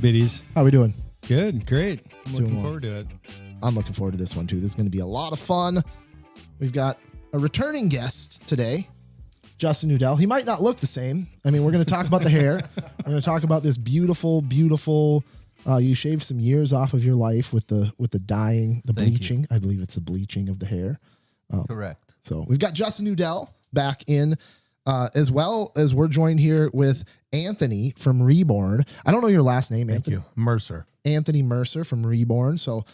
biddies? How we doing? Good, great. I'm Doing looking well. forward to it. I'm looking forward to this one too. This is going to be a lot of fun. We've got a returning guest today, Justin Nudell. He might not look the same. I mean, we're going to talk about the hair. We're going to talk about this beautiful, beautiful. You shaved some years off of your life with the dyeing, the Thank bleaching. you. I believe it's the bleaching of the hair. Correct. So we've got Justin Nudell back in, as well as we're joined here with Anthony from Reborn. I don't know your last name, Anthony. Thank you. Mercer. Anthony Mercer from Reborn. So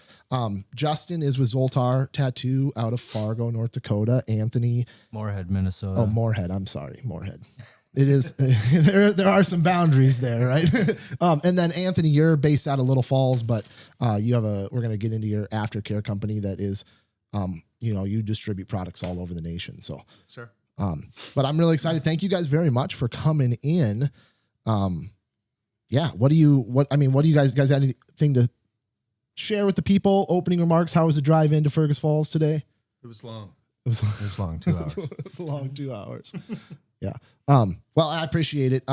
Justin is with Zoltar Tattoo out of Fargo, North Dakota. Anthony, Moorhead, Minnesota. Moorhead. I'm sorry, Moorhead. It is there are some boundaries there, right? And then Anthony, you're based out of Little Falls, but we're going to get into your aftercare company that is, you distribute products all over the nation. So, Sir. but I'm really excited. Thank you guys very much for coming in. What do you guys have anything to share with the people? Opening remarks. How was the drive into Fergus Falls today? It was long. It was It was long, 2 hours. it was a long 2 hours. Yeah. Well, I appreciate it.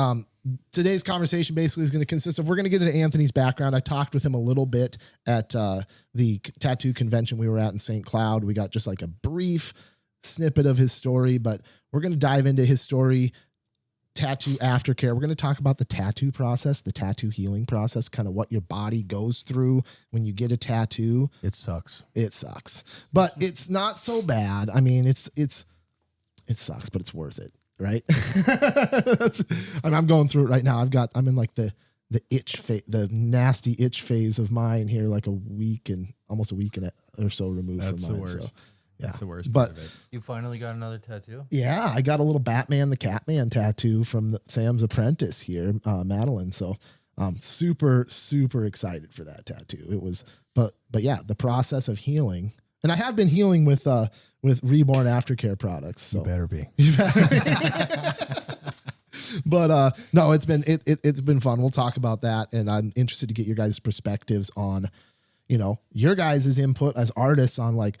Today's conversation basically is going to consist of, we're going to get into Anthony's background. I talked with him a little bit at the tattoo convention we were at in St. Cloud. We got just like a brief snippet of his story, but we're going to dive into his story, tattoo aftercare. We're going to talk about the tattoo process, the tattoo healing process, kind of what your body goes through when you get a tattoo. It sucks. It sucks, but it's not so bad. I mean, it sucks, but it's worth it. Right. And I'm going through it right now. I'm in like the itch phase, the nasty itch phase of mine here, like almost a week or so removed That's from the mine. worst. So, yeah. That's the worst But part of it. You finally got another tattoo? yeah, I got a little Batman the Catman tattoo from Sam's apprentice here, Madeline. So I'm super, super excited for that tattoo. It was, but yeah, the process of healing, and I have been healing with Reborn aftercare products. So You better be. But no, it's been fun. We'll talk about that, and I'm interested to get your guys' perspectives on, your guys' input as artists on like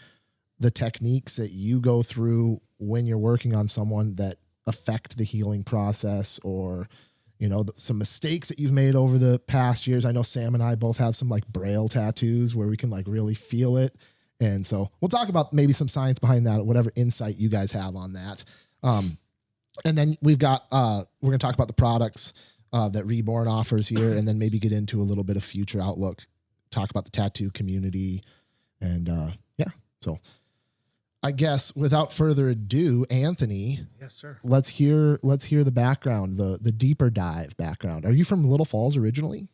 the techniques that you go through when you're working on someone that affect the healing process, or some mistakes that you've made over the past years. I know Sam and I both have some like braille tattoos where we can like really feel it. And so we'll talk about maybe some science behind that, whatever insight you guys have on that. And then we've got, we're going to talk about the products that Reborn offers here, and then maybe get into a little bit of future outlook, talk about the tattoo community. And so I guess without further ado, Anthony, Yes, sir. let's hear the background, the deeper dive background. Are you from Little Falls originally?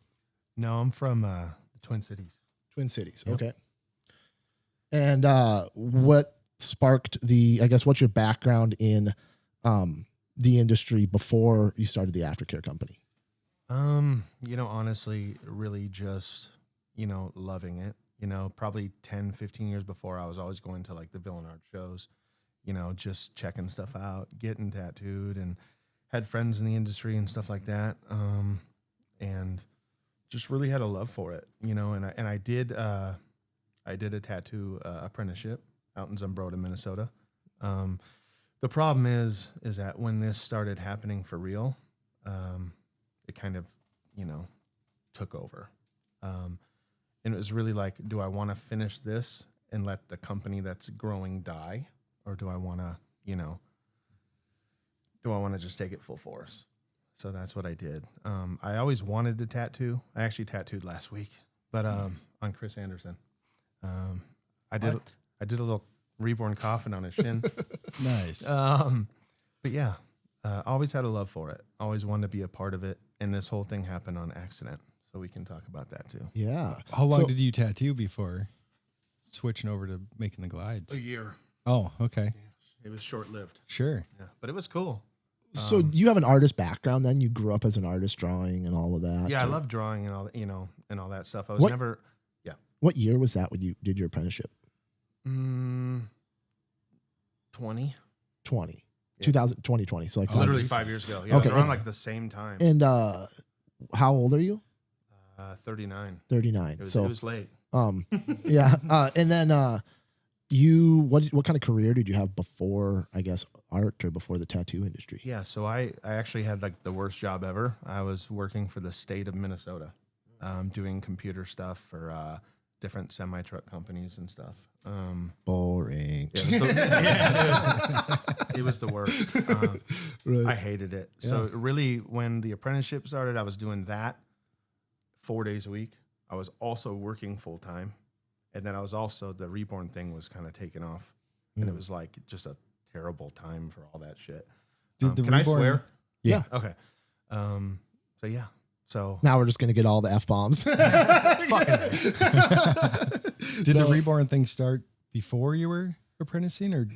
No, I'm from the Twin Cities. Twin Cities. Yep. Okay. And what sparked what's your background in the industry before you started the aftercare company? Honestly, really just, loving it. Probably 10, 15 years before, I was always going to like the villain art shows, just checking stuff out, getting tattooed, and had friends in the industry and stuff like that. And just really had a love for it, and I did a tattoo apprenticeship out in Zumbrota, Minnesota. The problem is that when this started happening for real, it kind of, took over. And it was really like, do I want to finish this and let the company that's growing die? Or do I want to, just take it full force? So that's what I did. I always wanted to tattoo. I actually tattooed last week, but on Chris Anderson. I did a little Reborn coffin on his shin. Nice. But yeah, always had a love for it. Always wanted to be a part of it. And this whole thing happened on accident. So we can talk about that too. Yeah. How long did you tattoo before switching over to making the glides? A year. Oh, okay. It was short-lived. Sure. Yeah, but it was cool. So you have an artist background then? You grew up as an artist, drawing and all of that? Yeah, I love drawing and all, and all that stuff. I was What- never. What year was that when you did your apprenticeship? 20. 20. Yeah. 2020. So like Literally years. 5 years ago. Yeah, Okay. it was around like the same time. And how old are you? 39. 39. It So was late. yeah. And then what kind of career did you have before, I guess, art, or before the tattoo industry? Yeah, so I actually had like the worst job ever. I was working for the state of Minnesota. doing computer stuff for different semi truck companies and stuff. Boring. Yeah, it was the worst. Right. I hated it. So really, when the apprenticeship started, I was doing that 4 days a week. I was also working full time, and then I was also the Reborn thing was kind of taking off, and it was like just a terrible time for all that shit. Did the Can I Reborn- swear? Yeah. Okay. So yeah. So Now we're just gonna get all the F-bombs. fucking Did the Reborn thing start before you were apprenticing, or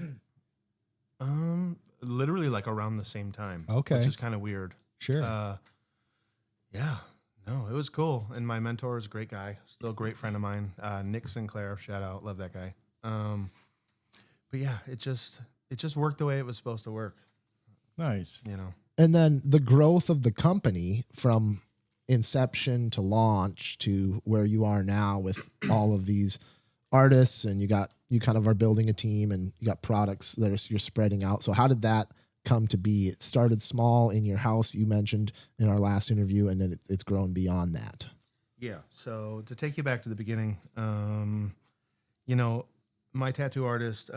literally like around the same time. Okay. Which is kind of weird. sure? Yeah. No, it was cool. And my mentor is a great guy. Still a great friend of mine. Nick Sinclair, shout out. Love that guy. But yeah, it just worked the way it was supposed to work, Nice. you know. And then the growth of the company from inception to launch to where you are now with all of these artists, and you kind of are building a team, and you got products that you're spreading out. So how did that come to be? It started small in your house, you mentioned in our last interview, and then it's grown beyond that. Yeah. So to take you back to the beginning, you know, my tattoo artist,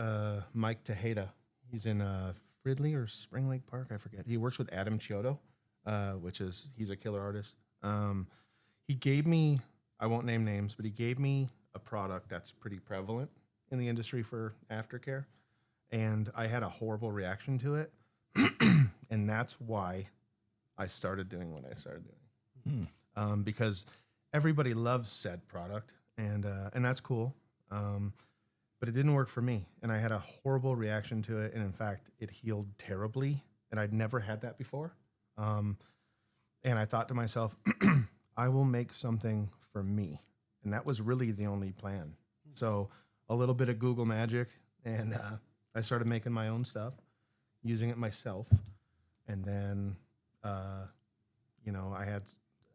Mike Tejeda, he's in Fridley or Spring Lake Park, I forget. He works with Adam Chiodo, he's a killer artist. He gave me, I won't name names, but he gave me a product that's pretty prevalent in the industry for aftercare. And I had a horrible reaction to it. And that's why I started doing what I started doing. Because everybody loves said product, and that's cool. But it didn't work for me. And I had a horrible reaction to it. And in fact, it healed terribly. And I'd never had that before. And I thought to myself, I will make something for me. And that was really the only plan. So a little bit of Google magic, and I started making my own stuff, using it myself. And then, you know, I had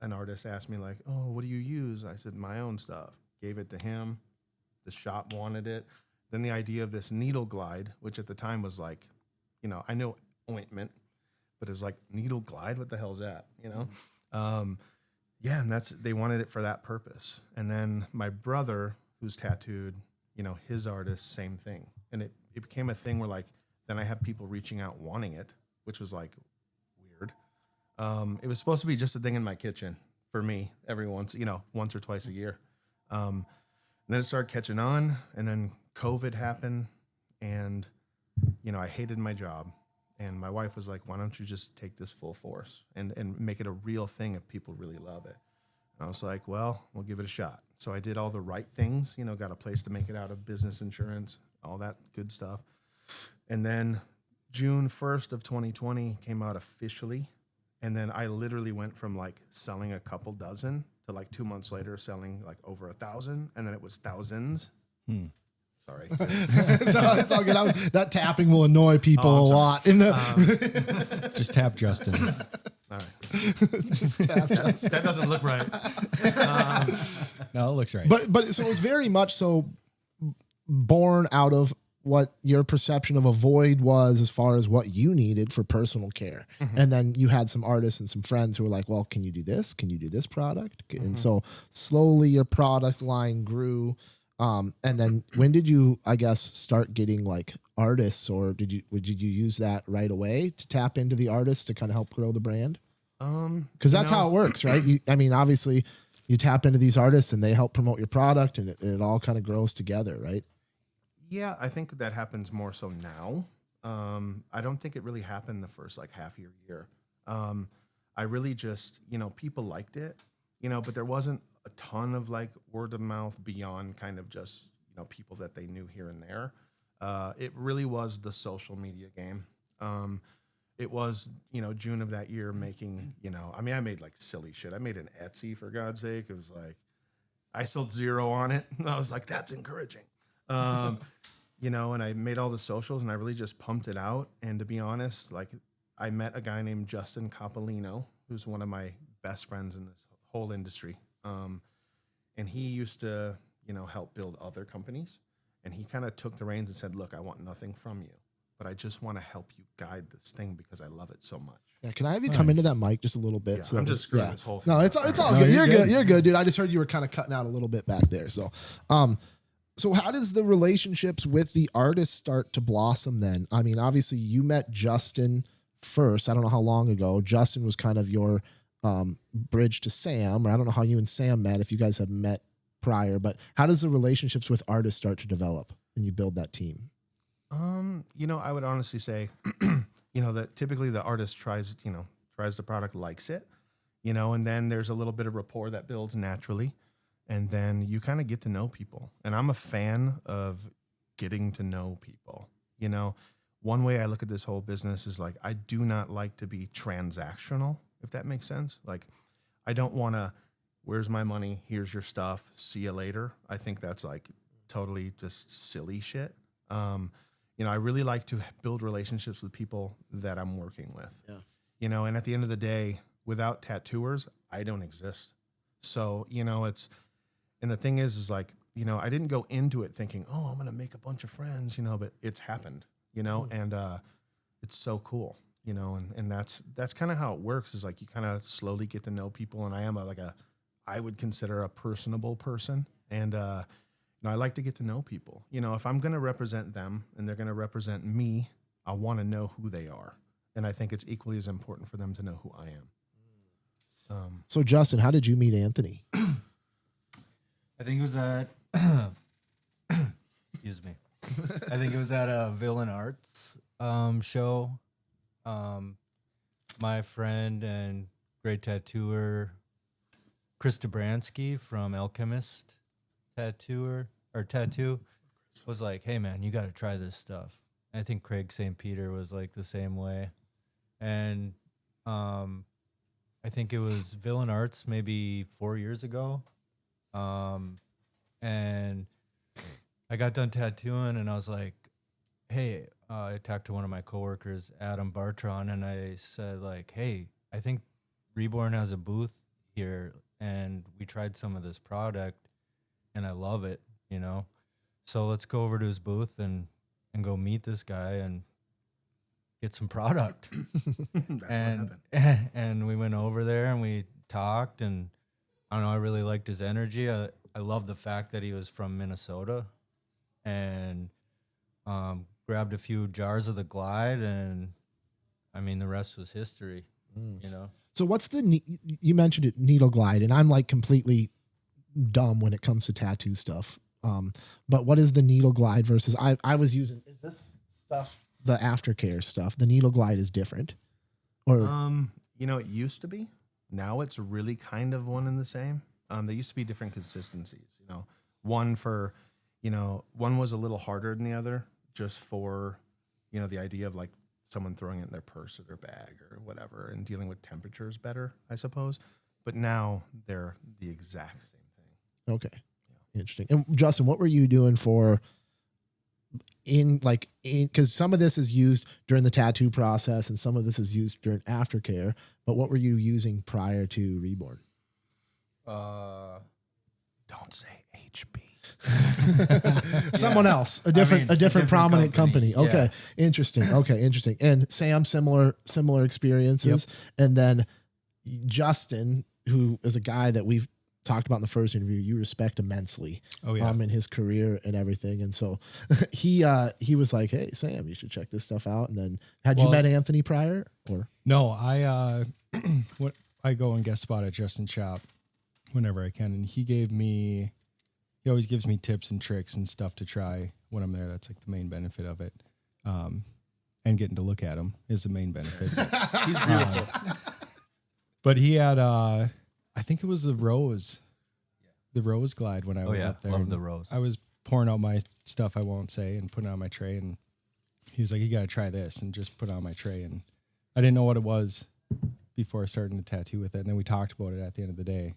an artist ask me like, oh, what do you use? I said, my own stuff. Gave it to him. The shop wanted it. Then the idea of this needle glide, which at the time was like, you know, I know ointment, but it's like needle glide. What the hell's that? You know? Yeah, and they wanted it for that purpose. And then my brother, who's tattooed, you know, his artist, same thing. And it became a thing where like, then I had people reaching out wanting it, which was like weird. It was supposed to be just a thing in my kitchen for me once or twice a year. And then it started catching on, and then COVID happened, and, you know, I hated my job. And my wife was like, why don't you just take this full force and make it a real thing if people really love it? And I was like, well, we'll give it a shot. So I did all the right things, you know, got a place to make it out of, business insurance, all that good stuff. And then June 1st of 2020 came out officially. And then I literally went from like selling a couple dozen to like 2 months later selling like over 1,000. And then it was thousands. Sorry. So it's all good. That tapping will annoy people a lot. Just tap Justin. All right. Just tap. That doesn't look right. No, it looks right. But so it was very much so born out of what your perception of a void was as far as what you needed for personal care. And then you had some artists and some friends who were like, well, can you do this? Can you do this product? And so slowly your product line grew. And then when did you, I guess, start getting like artists, or did you use that right away to tap into the artists to kind of help grow the brand? Because that's how it works, right? I mean, obviously you tap into these artists and they help promote your product, and it all kind of grows together, right? Yeah, I think that happens more so now. I don't think it really happened the first like half year. I really just, you know, people liked it, you know, but there wasn't a ton of like word of mouth beyond kind of just, you know, people that they knew here and there. It really was the social media game. It was, you know, June of that year making, you know, I mean, I made like silly shit. I made an Etsy, for God's sake. It was like, I sold 0 on it. And I was like, that's encouraging. You know, and I made all the socials, and I really just pumped it out. And to be honest, like I met a guy named Justin Coppolino, who's one of my best friends in this whole industry. And he used to, you know, help build other companies. And he kind of took the reins and said, look, I want nothing from you. but I just want to help you guide this thing because I love it so much. Yeah, can I have you come into that mic just a little bit? Yeah, I'm just screwing this whole thing. No, it's all No, good. You're you're good. good. You're good, dude. I just heard you were kind of cutting out a little bit back there. So, so how does the relationships with the artists start to blossom then? I mean, obviously you met Justin first. I don't know how long ago. Justin was kind of your bridge to Sam, or I don't know how you and Sam met, if you guys have met prior, but how does the relationships with artists start to develop and you build that team? I would honestly say, that typically the artist tries the product, likes it, and then there's a little bit of rapport that builds naturally. And then you kind of get to know people. And I'm a fan of getting to know people. One way I look at this whole business is like, I do not like to be transactional, if that makes sense. Like, I don't want to, where's my money? Here's your stuff. See you later. I think that's like totally just silly shit. I really like to build relationships with people that I'm working with. Yeah. And at the end of the day, without tattooers, I don't exist. So, and the thing is like, I didn't go into it thinking, oh, I'm going to make a bunch of friends, but it's happened, and it's so cool, and that's kind of how it works, is like you kind of slowly get to know people. And I am I would consider a personable person. And, I like to get to know people. If I'm going to represent them and they're going to represent me, I want to know who they are. And I think it's equally as important for them to know who I am. So Justin, how did you meet Anthony? I think it was at, excuse me. I think it was at a Villain Arts show. My friend and great tattooer, Chris Dobransky from Alchemist Tattoo, was like, hey man, you got to try this stuff. I think Craig St. Peter was like the same way. And I think it was Villain Arts maybe 4 years ago. And I got done tattooing and I was like, hey, I talked to one of my coworkers, Adam Bartron, and I said like, hey, I think Reborn has a booth here and we tried some of this product and I love it, so let's go over to his booth and go meet this guy and get some product. That's what happened. And we went over there and we talked, and I don't know, I really liked his energy. I love the fact that he was from Minnesota, and grabbed a few jars of the Glide, and I mean, the rest was history, So what's you mentioned it, Needle Glide, and I'm like completely dumb when it comes to tattoo stuff. But what is the Needle Glide versus I was using, is this stuff the aftercare stuff? The Needle Glide is different, or it used to be. Now it's really kind of one and the same. There used to be different consistencies. One was a little harder than the other, just for the idea of like someone throwing it in their purse or their bag or whatever, and dealing with temperatures better, I suppose. But now they're the exact same thing. okay, interesting. And Justin, what were you doing for? Because some of this is used during the tattoo process and some of this is used during aftercare, but what were you using prior to Reborn? Don't say HB. Someone else, a different prominent company. Okay. Yeah. Interesting. And Sam, similar experiences. Yep. And then Justin, who is a guy that we've talked about in the first interview, you respect immensely. Oh yeah. In his career and everything. And so he was like, hey Sam, you should check this stuff out. And then you met Anthony prior, or? No, I go and guest spot at Justin's shop whenever I can, and he always gives me tips and tricks and stuff to try when I'm there. That's like the main benefit of it. And getting to look at him is the main benefit. He's beautiful. But he had I think it was the Rose Glide when I was up there. Love the Rose. I was pouring out my stuff, I won't say, and putting it on my tray, and he was like, you got to try this, and just put it on my tray. And I didn't know what it was before starting to tattoo with it. And then we talked about it at the end of the day.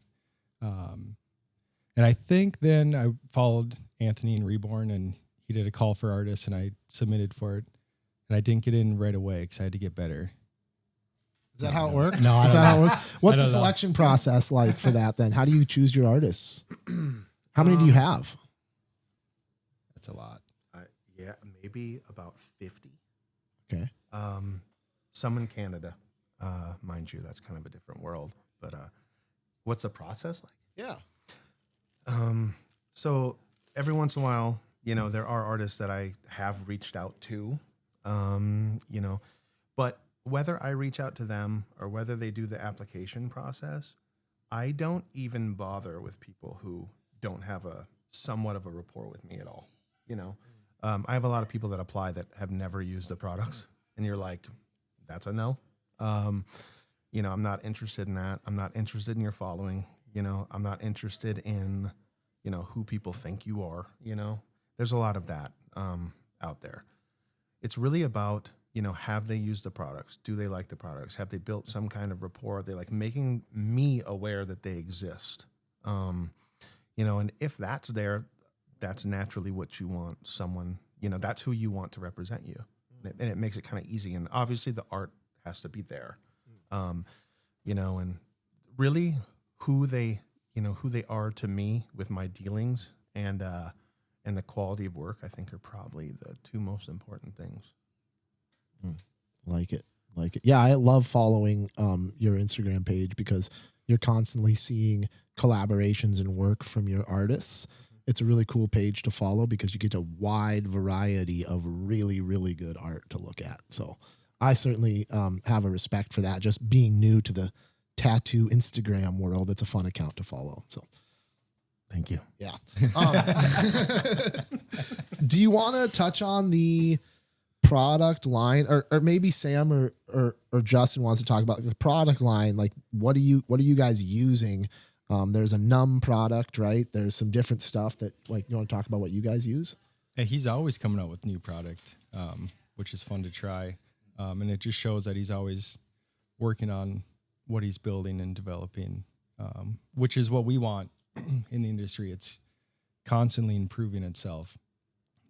And I think then I followed Anthony in Reborn, and he did a call for artists, and I submitted for it. And I didn't get in right away because I had to get better. Is that how it works? No, I Is don't that how know. it works? What's I the don't know. selection process like for that then? How do you choose your artists? How many do you have? That's a lot. Yeah, maybe about 50. Okay. Some in Canada, mind you, that's kind of a different world. But what's the process like? Yeah. So every once in a while, there are artists that I have reached out to, but whether I reach out to them or whether they do the application process, I don't even bother with people who don't have a somewhat of a rapport with me at all. I have a lot of people that apply that have never used the products, and you're like, that's a no. I'm not interested in that. I'm not interested in your following. I'm not interested in, who people think you are. There's a lot of that out there. It's really about, have they used the products? Do they like the products? Have they built some kind of rapport? Are they like making me aware that they exist? And if that's there, that's naturally what you want someone, that's who you want to represent you. And it makes it kind of easy. And obviously the art has to be there, and really who they are to me with my dealings and the quality of work, I think are probably the two most important things. Like it. Yeah, I love following your Instagram page because you're constantly seeing collaborations and work from your artists. It's a really cool page to follow because you get a wide variety of really, really good art to look at. So I certainly have a respect for that. Just being new to the tattoo Instagram world, it's a fun account to follow. So thank you. Yeah. Do you want to touch on the product line, or maybe Sam or Justin wants to talk about the product line? Like, what are you guys using? There's a numb product, right? There's some different stuff that, like, you want to talk about what you guys use? Yeah, he's always coming out with new product, which is fun to try. And it just shows that he's always working on what he's building and developing, which is what we want in the industry. It's constantly improving itself,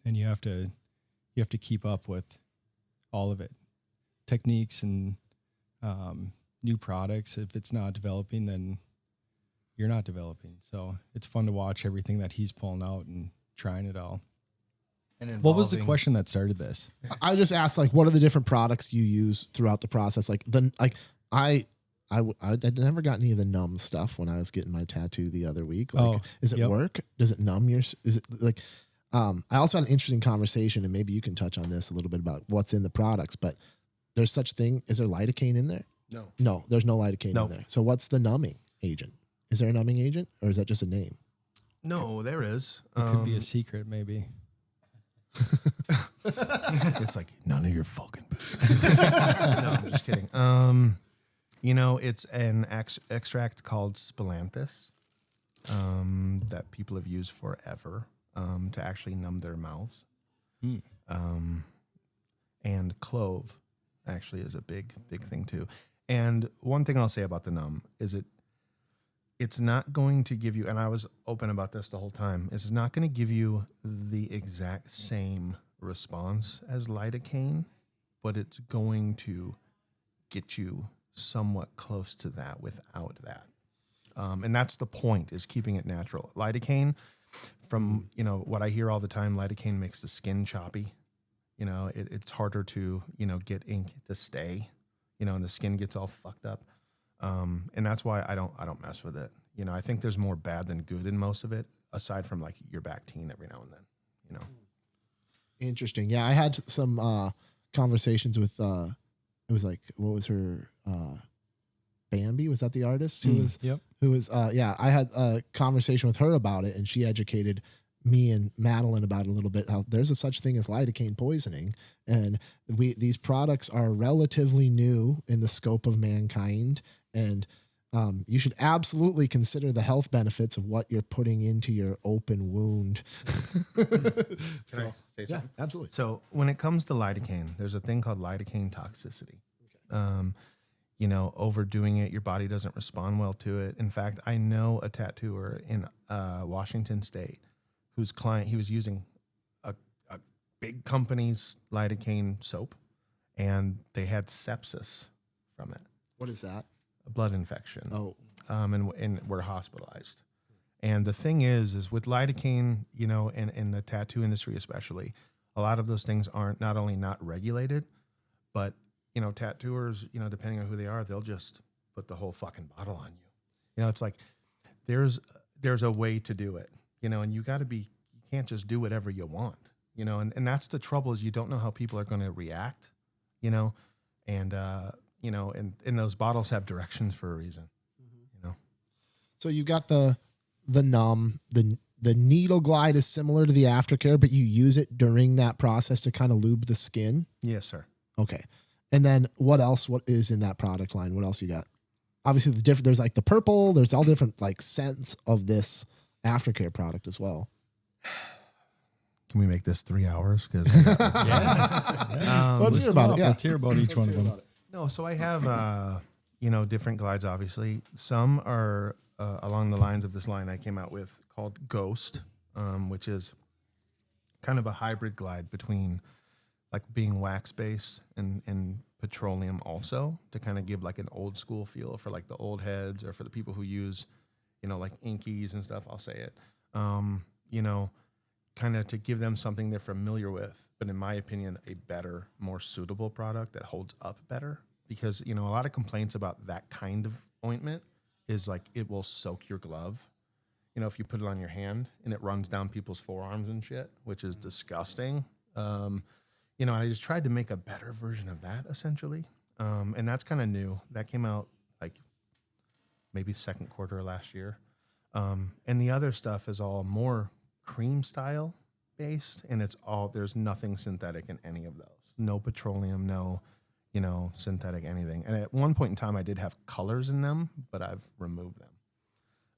and you have to keep up with all of it, techniques and new products. If it's not developing, then you're not developing. So it's fun to watch everything that he's pulling out and trying it all. And what was the question that started this? I just asked, like, what are the different products you use throughout the process? Like, I never got any of the numb stuff when I was getting my tattoo the other week. Like, does it work? Does it numb your? Is it like? I also had an interesting conversation, and maybe you can touch on this a little bit about what's in the products. But there's such thing. Is there lidocaine in there? No, there's no lidocaine in there. So what's the numbing agent? Is there a numbing agent, or is that just a name? No, there is. It could be a secret, maybe. It's like none of your fucking business. No, I'm just kidding. It's an extract called Spillanthus that people have used forever to actually numb their mouths. And clove actually is a big thing too. And one thing I'll say about the numb is it's not going to give you, and I was open about this the whole time, it's not going to give you the exact same response as lidocaine, but it's going to get you somewhat close to that without that. And that's the point, is keeping it natural. Lidocaine, from what I hear all the time, lidocaine makes the skin choppy. It's harder to get ink to stay, and the skin gets all fucked up. And that's why I don't mess with it. I think there's more bad than good in most of it, aside from like your back teen every now and then. Interesting. Yeah, I had some conversations with it was like, what was her Bambi? Was that the artist who was? Yep. Who was? Yeah, I had a conversation with her about it, and she educated me and Madeline about it a little bit. How there's a such thing as lidocaine poisoning, and these products are relatively new in the scope of mankind, and you should absolutely consider the health benefits of what you're putting into your open wound. Can I say something? Yeah, absolutely. So when it comes to lidocaine, there's a thing called lidocaine toxicity. Overdoing it, your body doesn't respond well to it. In fact, I know a tattooer in Washington State whose client, he was using a big company's lidocaine soap, and they had sepsis from it. What is that? A blood infection. Oh. And were hospitalized. And the thing is with lidocaine, in the tattoo industry especially, a lot of those things aren't not only not regulated, But, you know, tattooers, you know, depending on who they are, they'll just put the whole fucking bottle on you. You know, it's like there's a way to do it, you know, and you can't just do whatever you want, you know, and that's the trouble is you don't know how people are going to react, you know, and, you know, and those bottles have directions for a reason, you know. So you got the needle glide is similar to the aftercare, but you use it during that process to kind of lube the skin. Yes, sir. Okay. And then what else? What is in that product line? What else you got? Obviously there's like the purple, there's all different like scents of this aftercare product as well. Can we make this 3 hours? Cause Let's hear about it. Yeah. Let's hear about each one of them. No, so I have, you know, different glides, obviously. Some are along the lines of this line I came out with called Ghost, which is kind of a hybrid glide between like being wax-based and petroleum also to kind of give like an old school feel for like the old heads or for the people who use, you know, like inkies and stuff, I'll say it. You know, kind of to give them something they're familiar with, but in my opinion, a better, more suitable product that holds up better. Because, you know, a lot of complaints about that kind of ointment is like it will soak your glove. You know, if you put it on your hand and it runs down people's forearms and shit, which is disgusting. You know, and I just tried to make a better version of that essentially. And that's kind of new. That came out like maybe second quarter of last year. And the other stuff is all more cream style based, and there's nothing synthetic in any of those. No petroleum, no, you know, synthetic anything. And at one point in time I did have colors in them, but I've removed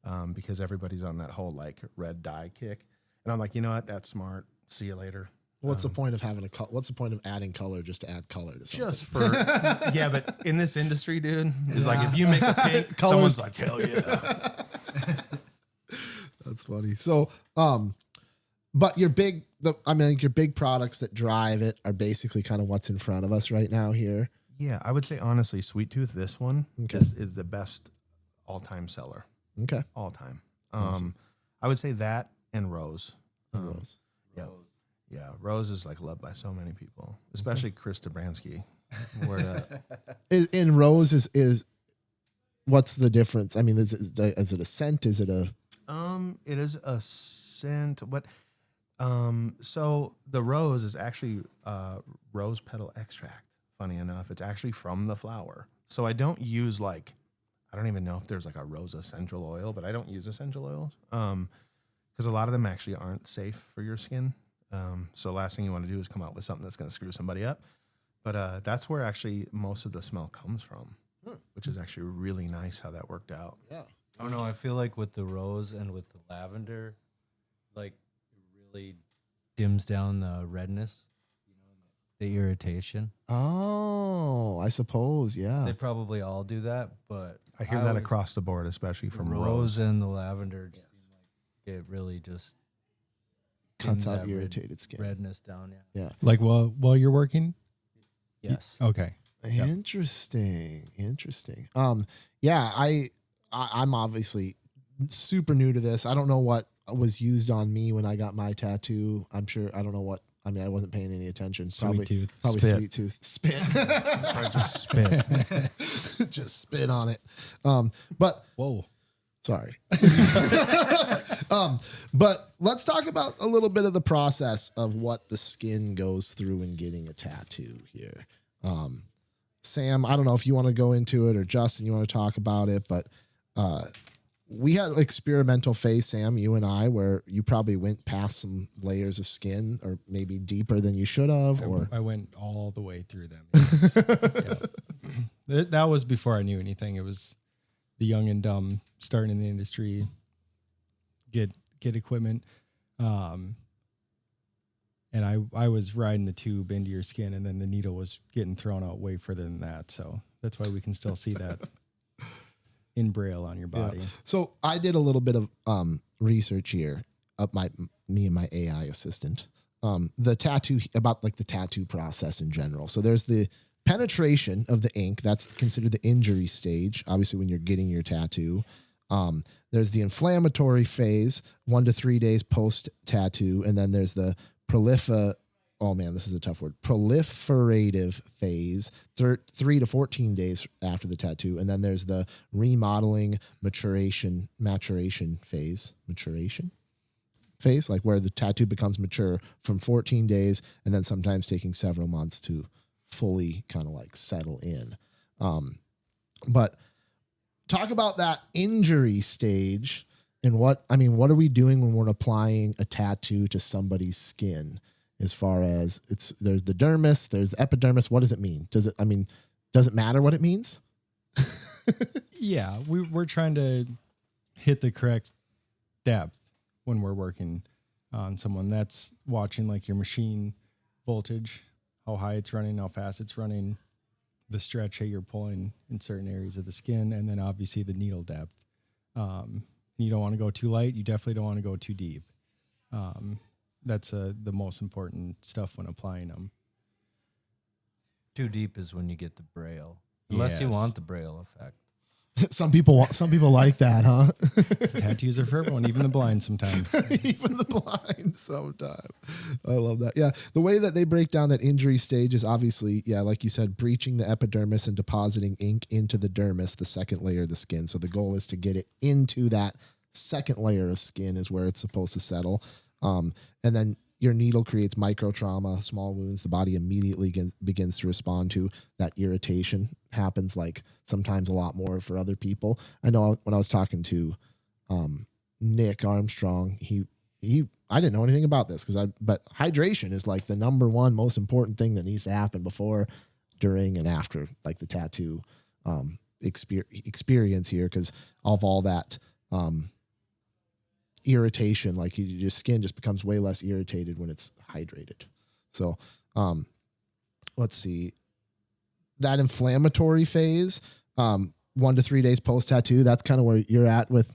them because everybody's on that whole like red dye kick. And I'm like, you know what? That's smart. See you later. What's the point of having what's the point of adding color just to add color to something? Just for, yeah, but in this industry, dude, it's like if you make a pink, someone's like, hell yeah. That's funny. So, but your big products that drive it are basically kind of what's in front of us right now here. Yeah, I would say honestly, Sweet Tooth, this one Okay. is the best all-time seller. Okay. All time. Awesome. I would say that and Rose. Rose. Yeah. Yeah, Rose is like loved by so many people, especially Chris Dobransky. In Rose is what's the difference? I mean, is it a scent? Is it a? It is a scent. What? So the rose is actually rose petal extract. Funny enough, it's actually from the flower. So I don't use like, I don't even know if there's like a rose essential oil, but I don't use essential oils because a lot of them actually aren't safe for your skin. So the last thing you want to do is come out with something that's going to screw somebody up. But that's where actually most of the smell comes from, which is actually really nice how that worked out. Yeah. I don't know. I feel like with the rose and with the lavender, like it really dims down the redness, you know, the irritation. Oh, I suppose. Yeah. They probably all do that, but I hear that across the board, especially from rose and the lavender. Just seem like it really just Cuts dims out that irritated skin. redness down. Yeah. Yeah. Like while you're working? Yes. Okay. Yep. Interesting. Yeah, I'm obviously super new to this. I don't know what was used on me when I got my tattoo. I don't know what. I mean, I wasn't paying any attention. Sweet tooth. Probably Spit. Sweet Tooth. Spit. Or just spit. Just spit on it. But Whoa. sorry. But let's talk about a little bit of the process of what the skin goes through in getting a tattoo here. Sam, I don't know if you want to go into it or Justin, you want to talk about it, but we had an experimental phase, Sam, you and I, where you probably went past some layers of skin or maybe deeper than you should have. I went all the way through them. Yes. Yeah. That was before I knew anything. It was the young and dumb starting in the industry, get equipment. And I was riding the tube into your skin, and then the needle was getting thrown out way further than that. So that's why we can still see that in braille on your body. Yeah. So I did a little bit of research here of me and my AI assistant. The tattoo about like the tattoo process in general. So there's the penetration of the ink. That's considered the injury stage. Obviously, when you're getting your tattoo. There's the inflammatory phase, 1 to 3 days post tattoo, and then there's the oh man, this is a tough word, proliferative phase, 3 to 14 days after the tattoo. And then there's the remodeling maturation phase, like where the tattoo becomes mature from 14 days and then sometimes taking several months to fully kind of like settle in. But talk about that injury stage and what are we doing when we're applying a tattoo to somebody's skin? As far as there's the dermis, there's the epidermis. What does it mean? Does it matter what it means? Yeah, we're trying to hit the correct depth when we're working on someone. That's watching like your machine voltage, how high it's running, how fast it's running, the stretch that you're pulling in certain areas of the skin, and then obviously the needle depth. You don't want to go too light. You definitely don't want to go too deep. That's the most important stuff when applying them. Too deep is when you get the braille, unless you Yes. want the braille effect. Some people like that, huh? Tattoos are for everyone, even the blind sometimes. Even the blind sometimes. I love that. Yeah. The way that they break down that injury stage is obviously, yeah, like you said, breaching the epidermis and depositing ink into the dermis, the second layer of the skin. So the goal is to get it into that second layer of skin is where it's supposed to settle. And then your needle creates micro trauma, small wounds. The body immediately begins to respond to that. Irritation happens like sometimes a lot more for other people. I know when I was talking to Nick Armstrong, I didn't know anything about this but hydration is like the number one most important thing that needs to happen before, during, and after like the tattoo experience here, because of all that irritation, like your skin just becomes way less irritated when it's hydrated. So let's see, that inflammatory phase, 1 to 3 days post tattoo, that's kind of where you're at with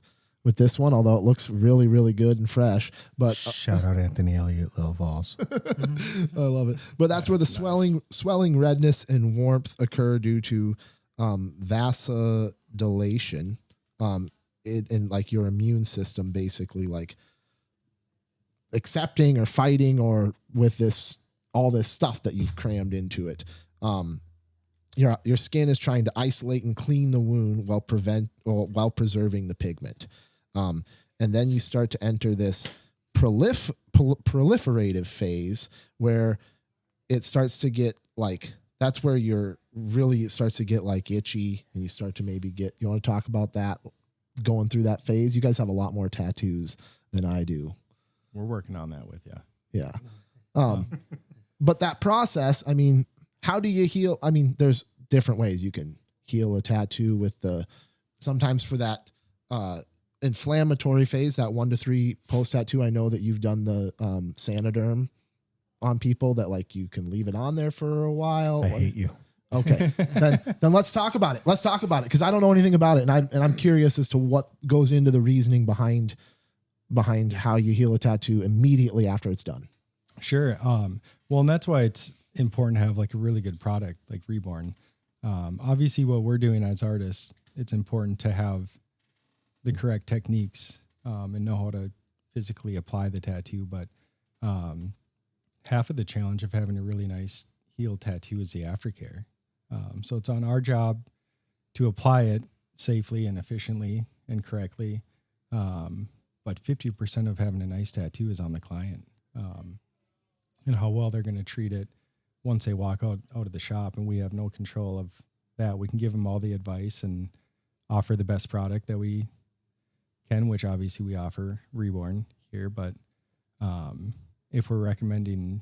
this one, although it looks really, really good and fresh. But Shout out Anthony Elliott, Little Vols. I love it. But that's where the swelling, redness, and warmth occur due to vasodilation, in like your immune system basically like accepting or fighting or with all this stuff that you've crammed into it. Your skin is trying to isolate and clean the wound while preserving the pigment. And then you start to enter this proliferative phase where it starts to get like, that's where it starts to get like itchy, and you start to you want to talk about that, going through that phase? You guys have a lot more tattoos than I do. We're working on that with you. Yeah. But that process, how do you heal? There's different ways you can heal a tattoo sometimes for that inflammatory phase, that 1 to 3 post tattoo. I know that you've done the Sanoderm on people that like you can leave it on there for a while. I hate you. Okay, then let's talk about it. Because I don't know anything about it, and I'm curious as to what goes into the reasoning behind how you heal a tattoo immediately after it's done. Sure. Well, and that's why it's important to have like a really good product like Reborn. Obviously, what we're doing as artists, it's important to have the correct techniques and know how to physically apply the tattoo. But half of the challenge of having a really nice healed tattoo is the aftercare. So it's on our job to apply it safely and efficiently and correctly. But 50% of having a nice tattoo is on the client, and how well they're going to treat it once they walk out of the shop. And we have no control of that. We can give them all the advice and offer the best product that we can, which obviously we offer Reborn here. But if we're recommending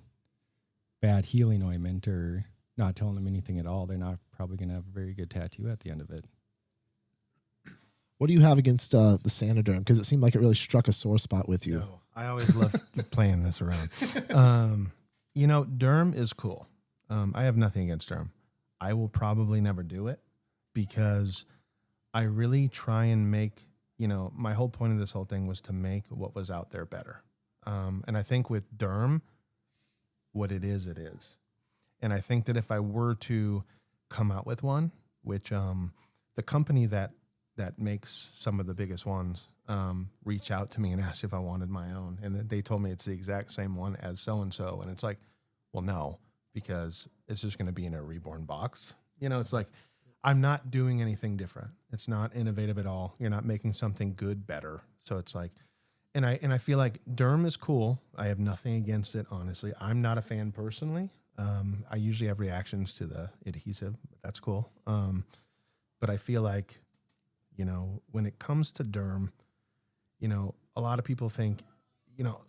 bad healing ointment or not telling them anything at all, they're not probably going to have a very good tattoo at the end of it. What do you have against the Sanoderm? Because it seemed like it really struck a sore spot with you. No, I always love playing this around. Derm is cool. I have nothing against derm. I will probably never do it because I really try and make, my whole point of this whole thing was to make what was out there better. And I think with derm, what it is. And I think that if I were to come out with one, which the company that makes some of the biggest ones reached out to me and asked if I wanted my own. And they told me it's the exact same one as so-and-so. And it's like, Well, no, because it's just going to be in a Reborn box. You know, it's like, I'm not doing anything different. It's not innovative at all. You're not making something good better. So it's like, and I feel like derm is cool. I have nothing against it, honestly. I'm not a fan personally. I usually have reactions to the adhesive, but that's cool. But I feel like, you know, when it comes to derm, you know, a lot of people think, you know,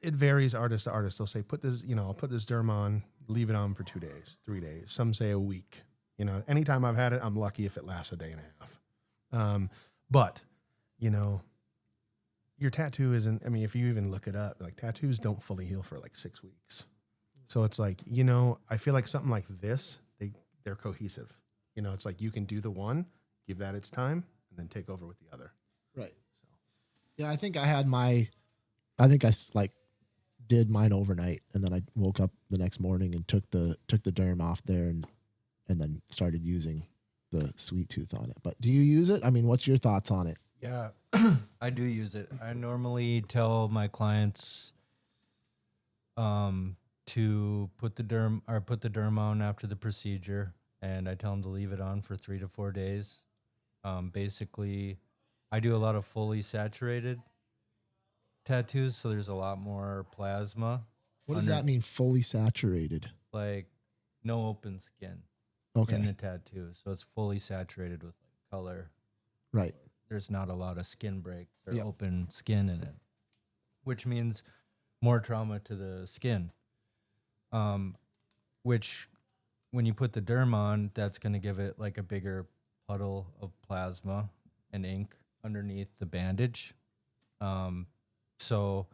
it varies artist to artist. They'll say, put this, you know, I'll put this derm on, leave it on for 2 days, 3 days. Some say a week. You know, anytime I've had it, I'm lucky if it lasts a day and a half. But, you know, your tattoo isn't, I mean, if you even look it up, like tattoos don't fully heal for like 6 weeks. So it's like, you know, I feel like something like this, they're cohesive. You know, it's like you can do the one, give that its time, and then take over with the other. Right. So, yeah, I think I like did mine overnight, and then I woke up the next morning and took the derm off there and then started using the sweet tooth on it. But do you use it? I mean, what's your thoughts on it? Yeah, I do use it. I normally tell my clients to put the derm on after the procedure, and I tell them to leave it on for 3 to 4 days. Basically, I do a lot of fully saturated tattoos, so there's a lot more plasma. What does that mean, fully saturated? Like no open skin Okay. in the tattoo, so it's fully saturated with like color. Right. There's not a lot of skin breaks or Yep. open skin in it, which means more trauma to the skin. Which when you put the derm on, that's going to give it like a bigger puddle of plasma and ink underneath the bandage. So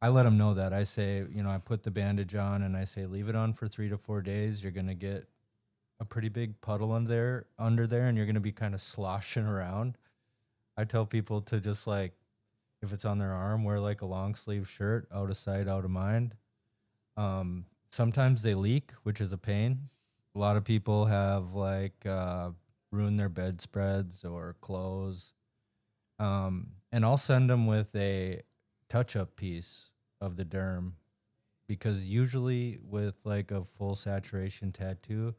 I let them know that. I say, you know, I put the bandage on and I say, leave it on for 3 to 4 days. You're going to get a pretty big puddle under there, and you're going to be kind of sloshing around. I tell people to just like, if it's on their arm, wear like a long sleeve shirt, out of sight, out of mind. Sometimes they leak, which is a pain. A lot of people have like ruined their bedspreads or clothes. And I'll send them with a touch-up piece of the derm, because usually with like a full saturation tattoo,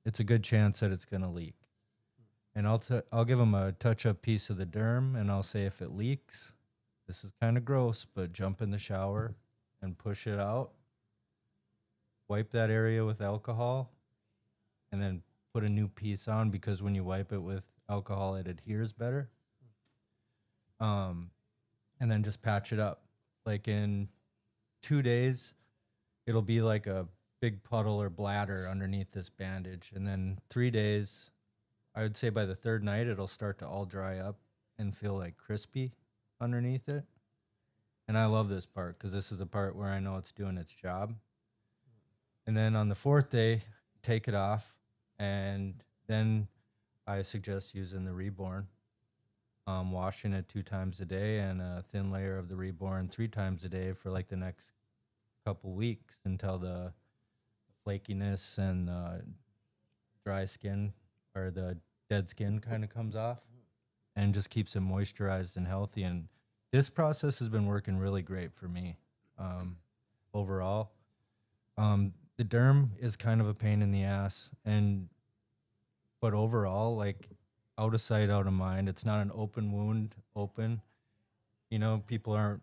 it's a good chance that it's going to leak. And I'll give them a touch-up piece of the derm, and I'll say, if it leaks, this is kind of gross, but jump in the shower and push it out. Wipe that area with alcohol, and then put a new piece on, because when you wipe it with alcohol, it adheres better. And then just patch it up. Like in 2 days, it'll be like a big puddle or bladder underneath this bandage. And then 3 days, I would say by the third night, it'll start to all dry up and feel like crispy underneath it. And I love this part, because this is a part where I know it's doing its job. And then on the 4th day, take it off. And then I suggest using the Reborn, washing it 2 times a day, and a thin layer of the Reborn 3 times a day for like the next couple weeks, until the flakiness and the dry skin or the dead skin kind of comes off, and just keeps it moisturized and healthy. And this process has been working really great for me overall. The derm is kind of a pain in the ass, but overall, like, out of sight, out of mind. It's not an open wound. You know, people aren't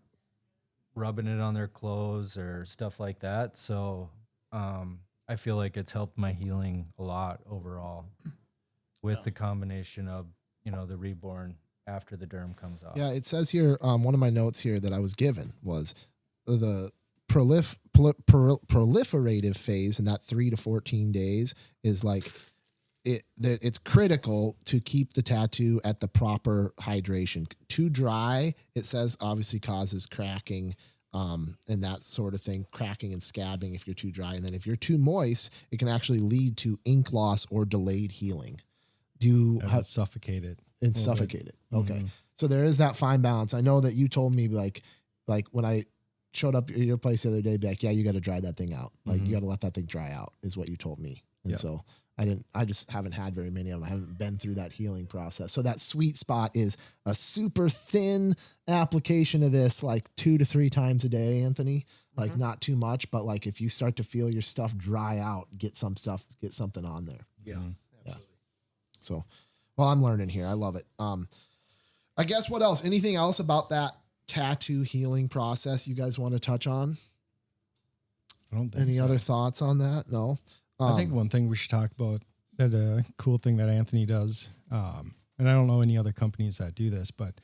rubbing it on their clothes or stuff like that. So I feel like it's helped my healing a lot overall with the combination of, you know, the Reborn after the derm comes off. Yeah, it says here, one of my notes here that I was given was the proliferative phase in that 3 to 14 days is like, it's critical to keep the tattoo at the proper hydration. Too dry, it says, obviously causes cracking and that sort of thing, cracking and scabbing if you're too dry. And then if you're too moist, it can actually lead to ink loss or delayed healing. Suffocate it. And suffocate it. Okay. Mm-hmm. So there is that fine balance. I know that you told me like when I showed up at your place the other day, be like, yeah, you got to dry that thing out. Like you got to let that thing dry out is what you told me. And so I just haven't had very many of them. I haven't been through that healing process. So that sweet spot is a super thin application of this, like 2 to 3 times a day, Anthony. like not too much, but like if you start to feel your stuff dry out, get something on there. Yeah. Yeah. So, well, I'm learning here. I love it. I guess what else? Anything else about that tattoo healing process you guys want to touch on? I don't think Any so. other thoughts on that? No. I think one thing we should talk about, that cool thing that Anthony does, and I don't know any other companies that do this, but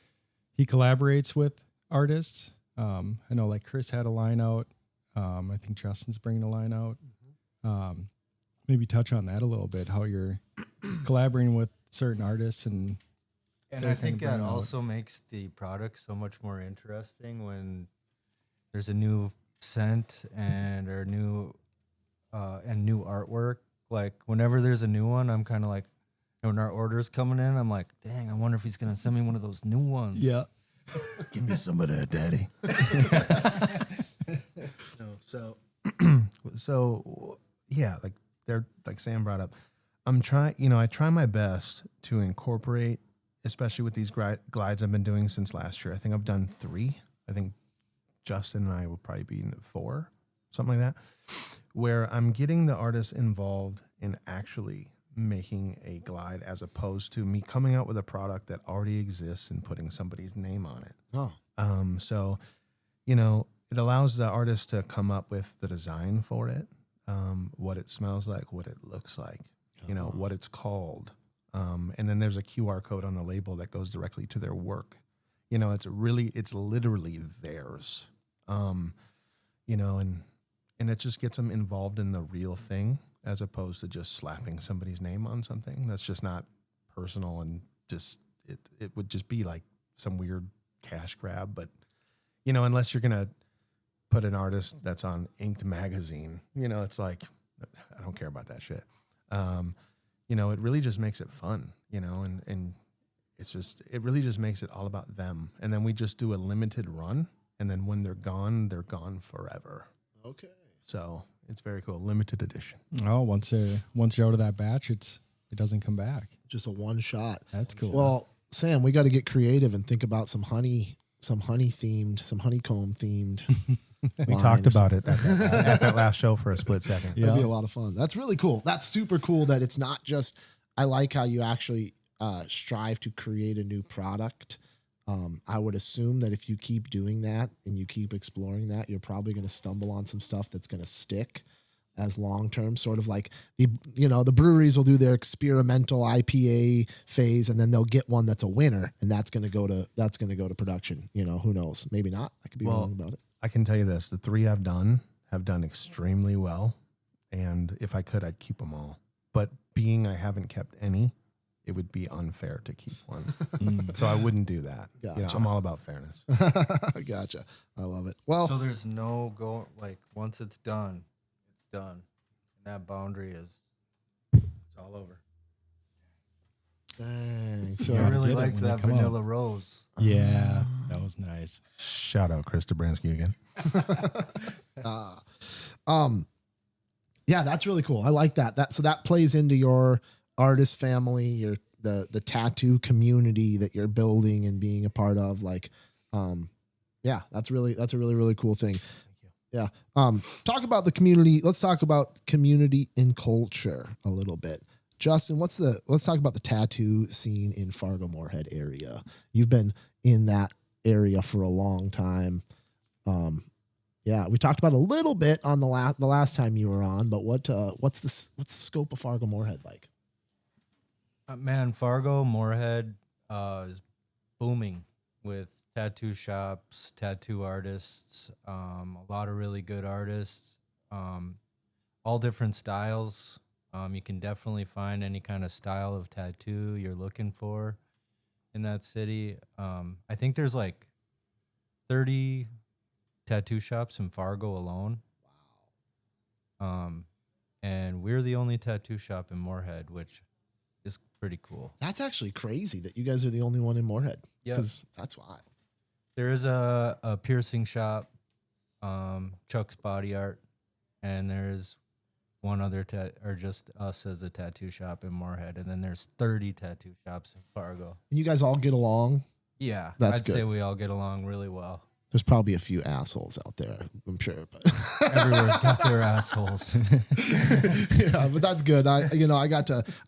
he collaborates with artists. I know like Chris had a line out. I think Justin's bringing a line out. Maybe touch on that a little bit, how you're collaborating with certain artists. And I think that also makes the product so much more interesting when there's a new scent or new artwork. Like whenever there's a new one, I'm kind of like, when our order's coming in, I'm like, dang, I wonder if he's gonna send me one of those new ones. Yeah. Give me some of that, daddy. No, so yeah, like Sam brought up, I try my best to incorporate, especially with these glides I've been doing since last year. I think I've done 3. I think Justin and I will probably be in 4, something like that, where I'm getting the artist involved in actually making a glide as opposed to me coming out with a product that already exists and putting somebody's name on it. Oh, So, it allows the artist to come up with the design for it, what it smells like, what it looks like, what it's called. And then there's a QR code on the label that goes directly to their work. It's literally theirs. And it just gets them involved in the real thing as opposed to just slapping somebody's name on something. That's just not personal, and just, it would just be like some weird cash grab. But, unless you're going to put an artist that's on Inked magazine, it's like, I don't care about that shit. It really just makes it fun, and it really just makes it all about them. And then we just do a limited run. And then when they're gone forever. okay. So it's very cool. Limited edition. Oh, once you're out of that batch, it doesn't come back. Just a one shot. That's cool. Well, Sam, we got to get creative and think about some honeycomb themed. We talked about it at that last show for a split second. Yeah. That'd be a lot of fun. That's really cool. That's super cool that it's not just, I like how you actually strive to create a new product. I would assume that if you keep doing that and you keep exploring that, you're probably going to stumble on some stuff that's going to stick as long-term, sort of like the breweries will do their experimental IPA phase and then they'll get one that's a winner and that's going to go to production. Who knows? Maybe not. I could be wrong about it. I can tell you this, the 3 I've done have done extremely well. And if I could, I'd keep them all. But being I haven't kept any, it would be unfair to keep one. So I wouldn't do that. Gotcha. I'm all about fairness. Gotcha. I love it. Well, So there's no go, like once it's done, it's done. And that boundary it's all over. dang. So So I Yeah. really Get it liked when they that come out. vanilla rose. Yeah, that was nice. Shout out Chris Dobransky again. Yeah, that's really cool. I like that. So that plays into your artist family, the tattoo community that you're building and being a part of. Like, yeah, that's a really cool thing. Yeah. Talk about the community. Let's talk about community and culture a little bit. Justin, let's talk about the tattoo scene in Fargo-Moorhead area. You've been in that area for a long time. Yeah, we talked about it a little bit on the last time you were on, but what's the scope of Fargo-Moorhead like? Man, Fargo, Moorhead is booming with tattoo shops, tattoo artists, a lot of really good artists, all different styles. You can definitely find any kind of style of tattoo you're looking for in that city. I think there's like 30 tattoo shops in Fargo alone. Wow. And we're the only tattoo shop in Moorhead, which is pretty cool. That's actually crazy that you guys are the only one in Moorhead. Yeah. Because that's why. There is a piercing shop, Chuck's Body Art, and there's one other or just us as a tattoo shop in Moorhead, and then there's 30 tattoo shops in Fargo. And you guys all get along. Yeah, That's I'd say good. we all get along really well. There's probably a few assholes out there, I'm sure. But Everyone's got their assholes. yeah, but that's good. I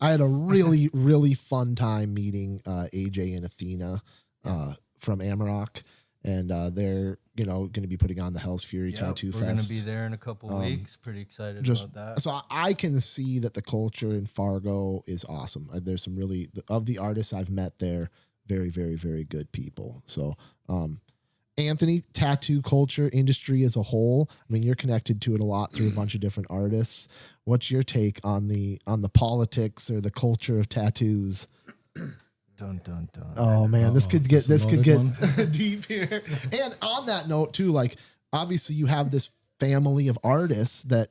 had a really, really fun time meeting AJ and Athena from Amarok, and they're going to be putting on the Hell's Fury Tattoo Fest. We're going to be there in a couple of weeks. Pretty excited about that. So I can see that the culture in Fargo is awesome. There's some really, of the artists I've met there, very, very, very good people. So, Anthony, tattoo culture industry as a whole, I mean, you're connected to it a lot through a bunch of different artists. What's your take on the politics or the culture of tattoos? Dun, dun, dun. Oh man, this could get one? deep here. And on that note too, like obviously you have this family of artists that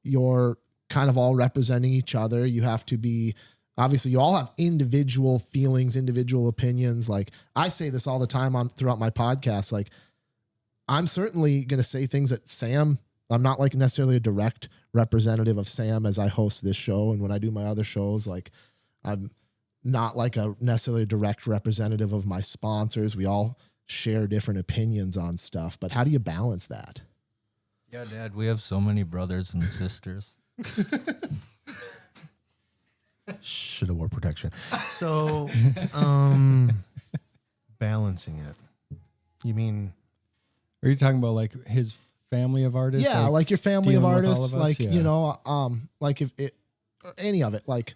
you're kind of all representing each other. You have to be, obviously you all have individual feelings, individual opinions. Like I say this all the time throughout my podcast. Like I'm certainly going to say things that Sam, I'm not like necessarily a direct representative of Sam as I host this show. And when I do my other shows, like I'm not like a necessarily direct representative of my sponsors. We all share different opinions on stuff, but how do you balance that? Yeah, Dad, we have so many brothers and sisters. Should have wore protection. So, balancing it. You mean? Are you talking about like his family of artists? Yeah, like your family of dealing with all artists, of us? like, Yeah. like if it, any of it, like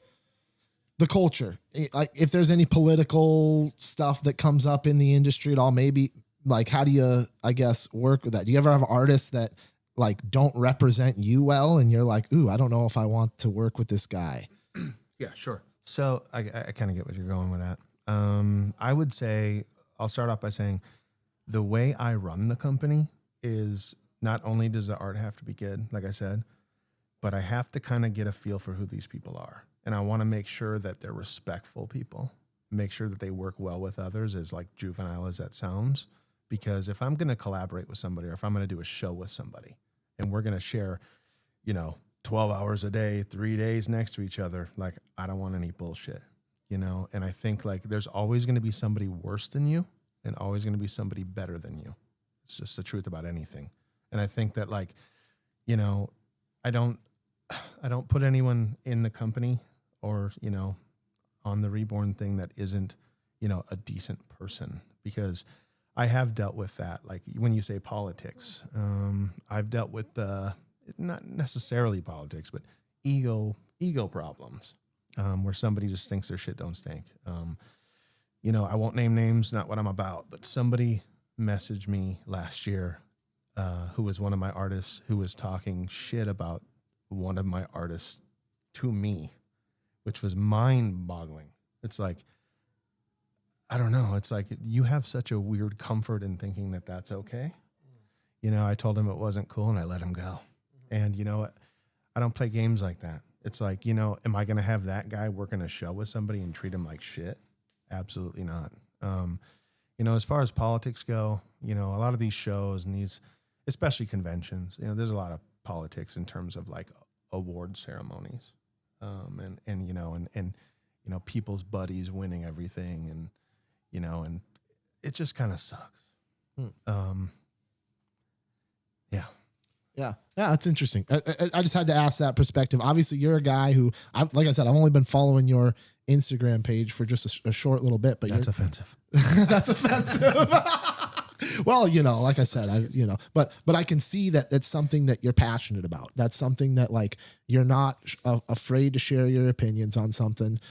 the culture, like if there's any political stuff that comes up in the industry at all, maybe like, how do you, I guess, work with that? Do you ever have artists that like don't represent you well? And you're like, ooh, I don't know if I want to work with this guy. Yeah, sure. So I kind of get what you're going with that. I would say, I'll start off by saying the way I run the company is not only does the art have to be good, like I said, but I have to kind of get a feel for who these people are. And I want to make sure that they're respectful people, make sure that they work well with others, as like juvenile as that sounds. Because if I'm going to collaborate with somebody, or if I'm going to do a show with somebody and we're going to share, 12 hours a day, 3 days next to each other, like I don't want any bullshit, And I think like there's always going to be somebody worse than you and always going to be somebody better than you. It's just the truth about anything. And I think that like, I don't put anyone in the company or, on the Reborn thing that isn't, a decent person, because I have dealt with that. Like when you say politics, I've dealt with not necessarily politics, but ego problems, where somebody just thinks their shit don't stink. I won't name names, not what I'm about, but somebody messaged me last year, who was one of my artists, who was talking shit about one of my artists to me, which was mind-boggling. It's like, I don't know. It's like you have such a weird comfort in thinking that that's okay. I told him it wasn't cool and I let him go. And you know what? I don't play games like that. It's like, am I going to have that guy working a show with somebody and treat him like shit? Absolutely not. As far as politics go, a lot of these shows and these, especially conventions, there's a lot of politics in terms of like award ceremonies, and people's buddies winning everything, and and it just kind of sucks. Yeah, that's interesting. I just had to ask that perspective. Obviously, you're a guy who, like I said, I've only been following your Instagram page for just a short little bit, but that's offensive. That's offensive. Well, like I said, but I can see that that's something that you're passionate about. That's something that like you're not afraid to share your opinions on something.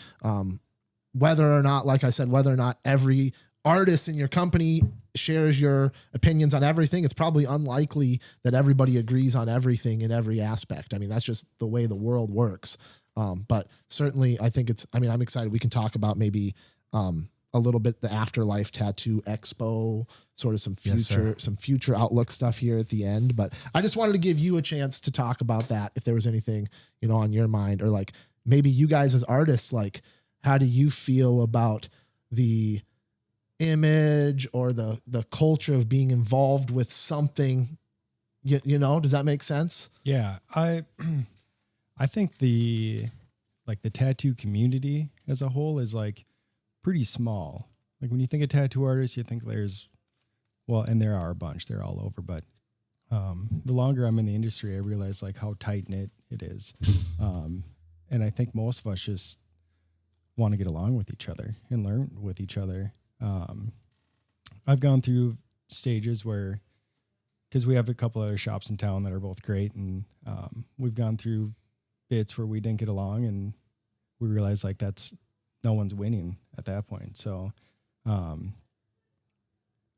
Whether or not, like I said, whether or not every artist in your company shares your opinions on everything, it's probably unlikely that everybody agrees on everything in every aspect. I mean, that's just the way the world works. But certainly I think I'm excited. We can talk about maybe, a little bit the Afterlife Tattoo Expo, sort of some future outlook stuff here at the end. But I just wanted to give you a chance to talk about that. If there was anything, on your mind, or like maybe you guys as artists, like how do you feel about the image or the culture of being involved with something, does that make sense? Yeah. I think the tattoo community as a whole is like pretty small. Like when you think of tattoo artists, you think there's well, and there are a bunch, they're all over, but the longer I'm in the industry, I realize like how tight knit it is. And I think most of us just want to get along with each other and learn with each other. I've gone through stages where, because we have a couple other shops in town that are both great, and we've gone through bits where we didn't get along, and we realized like no one's winning at that point. So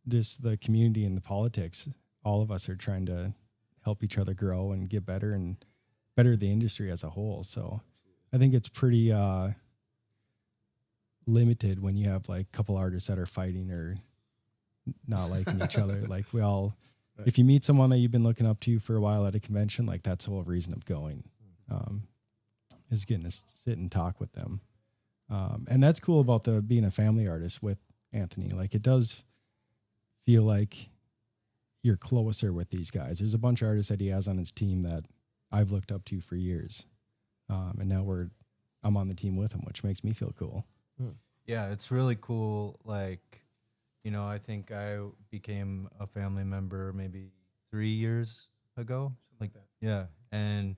the community and the politics, all of us are trying to help each other grow and get better and better the industry as a whole. So I think it's pretty limited when you have like a couple artists that are fighting or not liking each other. Like we all, if you meet someone that you've been looking up to for a while at a convention, like that's the whole reason of going, is getting to sit and talk with them. And that's cool about being a family artist with Anthony. Like it does feel like you're closer with these guys. There's a bunch of artists that he has on his team that I've looked up to for years. And now I'm on the team with him, which makes me feel cool. Yeah, it's really cool. Like, you know, I think I became a family member maybe 3 years ago. Something like that. Yeah. And,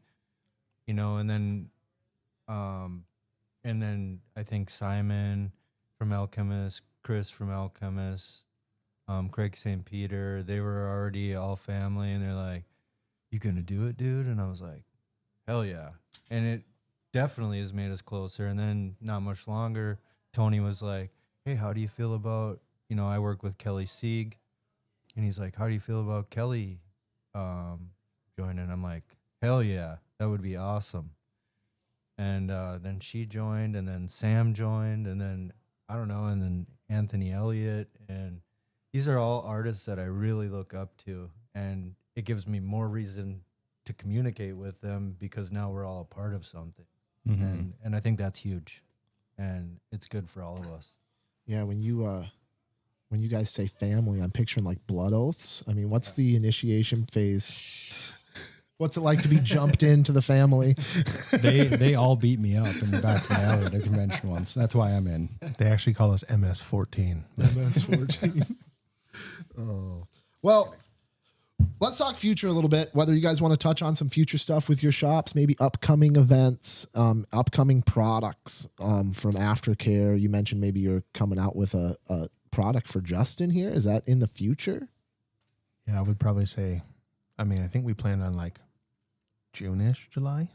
you know, and then I think Simon from Alchemist, Chris from Alchemist, Craig St. Peter, they were already all family, and they're like, "You gonna do it, dude?" And I was like, "Hell yeah!" And it definitely has made us closer. And then not much longer, Tony was like, "Hey, how do you feel about, you know, I work with Kelly Sieg," and he's like, "How do you feel about Kelly joining?" I'm like, "Hell yeah, that would be awesome." And then she joined, and then Sam joined, and then I don't know, and then Anthony Elliott, and these are all artists that I really look up to, and it gives me more reason to communicate with them because now we're all a part of something. Mm-hmm. And I think that's huge, and it's good for all of us. Yeah, when you guys say family, I'm picturing like blood oaths. I mean, what's the initiation phase? What's it like to be jumped into the family? They all beat me up in the back of the alley at a convention once. That's why I'm in. They actually call us MS-14. MS-14. Oh, well, let's talk future a little bit. Whether you guys want to touch on some future stuff with your shops, maybe upcoming events, upcoming products from aftercare. You mentioned maybe you're coming out with a product for Justin here. Is that in the future? Yeah, I would probably say, I mean, I think we planned on like June-ish, July.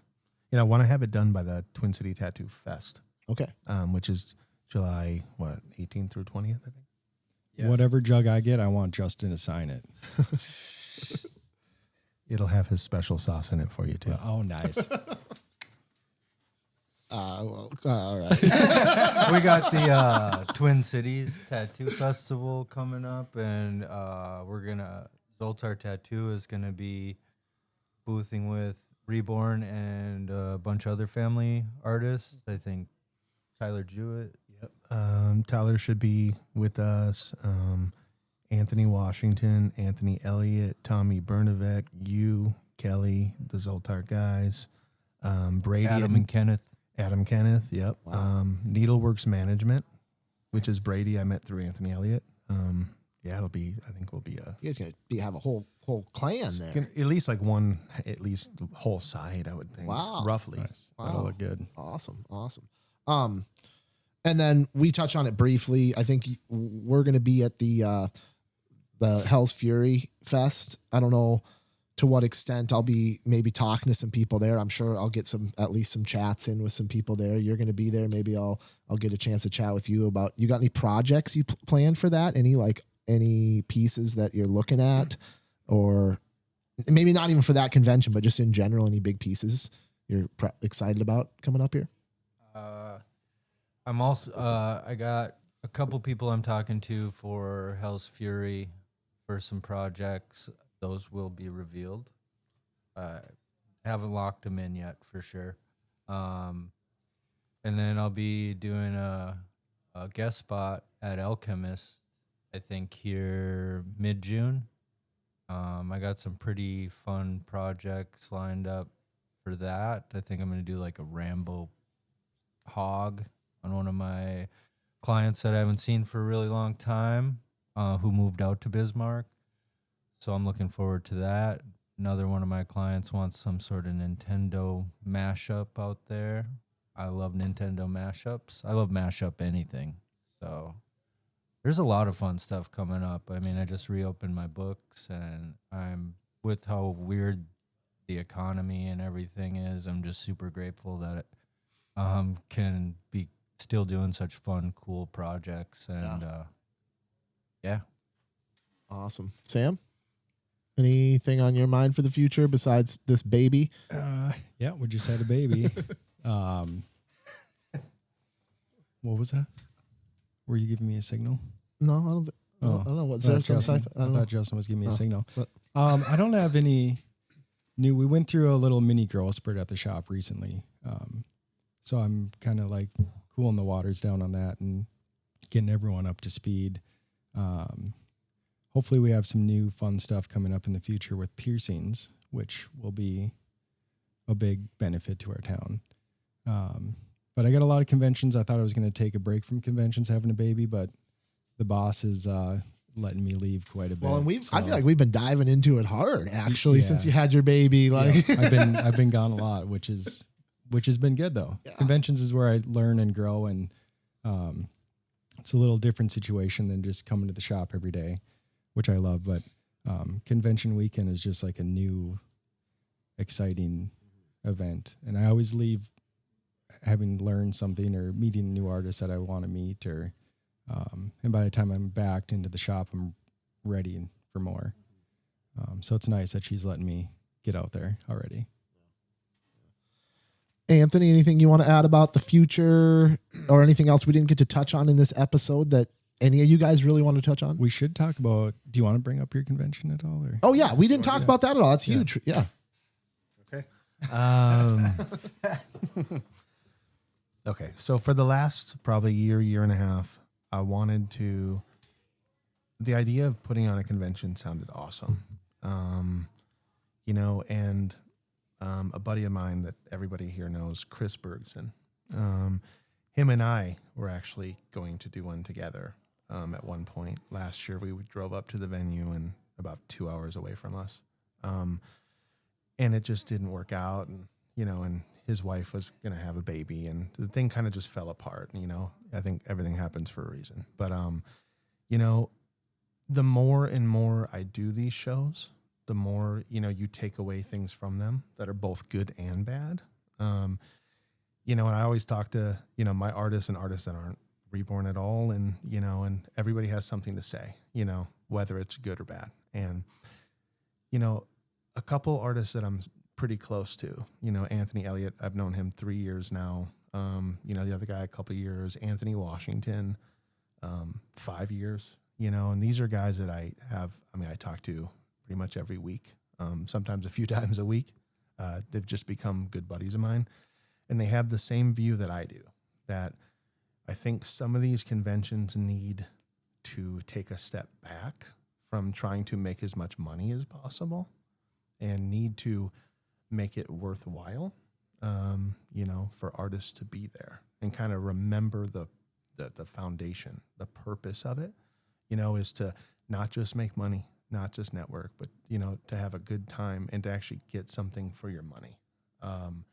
You know, I want to have it done by the Twin City Tattoo Fest, Okay. which is July, 18th through 20th, I think. Yeah. Whatever jug I get, I want Justin to sign it. It'll have his special sauce in it for you, too. Oh, nice. Well, all right. We got the Twin Cities Tattoo Festival coming up, and Zoltar Tattoo is gonna be boothing with Reborn and a bunch of other family artists. I think Tyler Jewett. Yep. Tyler should be with us. Anthony Washington, Anthony Elliott, Tommy Bernavec, you, Kelly, the Zoltar guys, Brady, Adam Kenneth. Yep. Wow. Needleworks Management, which is Brady. I met through Anthony Elliott. Yeah, I think we'll be You guys gonna have a whole clan there. at least like whole side, I would think. Wow. Roughly. Nice. Wow. That'll look good. Awesome. And then we touch on it briefly. I think we're going to be at the Hell's Fury Fest. I don't know to what extent I'll be maybe talking to some people there. I'm sure I'll get at least some chats in with some people there. You're going to be there. Maybe I'll get a chance to chat with you about, you got any projects you planned for that? Any pieces that you're looking at, or maybe not even for that convention, but just in general, any big pieces you're excited about coming up here? I'm also I got a couple people I'm talking to for Hell's Fury for some projects. Those will be revealed. Haven't locked them in yet for sure. And then I'll be doing a guest spot at Alchemist, I think here mid-June. I got some pretty fun projects lined up for that. I think I'm going to do like a Rambo hog on one of my clients that I haven't seen for a really long time. who moved out to Bismarck. So I'm looking forward to that. Another one of my clients wants some sort of Nintendo mashup out there. I love Nintendo mashups. I love mashup anything. So there's a lot of fun stuff coming up. I mean, I just reopened my books, and I'm with how weird the economy and everything is. I'm just super grateful that it can be still doing such fun, cool projects. And yeah. Awesome. Sam, anything on your mind for the future besides this baby? Yeah, we just had a baby. What was that? Were you giving me a signal? No, I don't. I don't know. What's there? Some type? I thought Justin was giving me a signal. But- I don't have any new. We went through a little mini growth spurt at the shop recently. So I'm kind of like cooling the waters down on that and getting everyone up to speed. Hopefully we have some new fun stuff coming up in the future with piercings, which will be a big benefit to our town. But I got a lot of conventions. I thought I was going to take a break from conventions having a baby, but the boss is letting me leave quite a bit. Well, and I feel like we've been diving into it hard actually since Yeah. you had your baby. Like, I've been gone a lot, which has been good though. Yeah. Conventions is where I learn and grow, and it's a little different situation than just coming to the shop every day, which I love. But convention weekend is just like a new, exciting event, and I always leave having learned something or meeting a new artist that I want to meet, or and by the time I'm back into the shop, I'm ready for more. So it's nice that she's letting me get out there already. Anthony, anything you want to add about the future or anything else we didn't get to touch on in this episode that any of you guys really want to touch on? We should talk about, do you want to bring up your convention at all? Or? Oh yeah, we didn't talk about that at all. That's Yeah. huge. Yeah. Okay. Okay. So for the last probably year and a half, I wanted to. The idea of putting on a convention sounded awesome, and a buddy of mine that everybody here knows, Chris Bergson. Him and I were actually going to do one together at one point last year. We drove up to the venue and about 2 hours away from us, and it just didn't work out. And and his wife was going to have a baby, and the thing kind of just fell apart. I think everything happens for a reason. But the more and more I do these shows, the more, you take away things from them that are both good and bad. And I always talk to, my artists and artists that aren't Reborn at all. And, and everybody has something to say, whether it's good or bad. And, a couple artists that I'm pretty close to, Anthony Elliott, I've known him 3 years now. The other guy, a couple of years, Anthony Washington, 5 years, and these are guys that I talk to pretty much every week, sometimes a few times a week. They've just become good buddies of mine, and they have the same view that I do, that I think some of these conventions need to take a step back from trying to make as much money as possible and need to make it worthwhile, for artists to be there and kind of remember the foundation, the purpose of it, is to not just make money, not just network, but, to have a good time and to actually get something for your money. And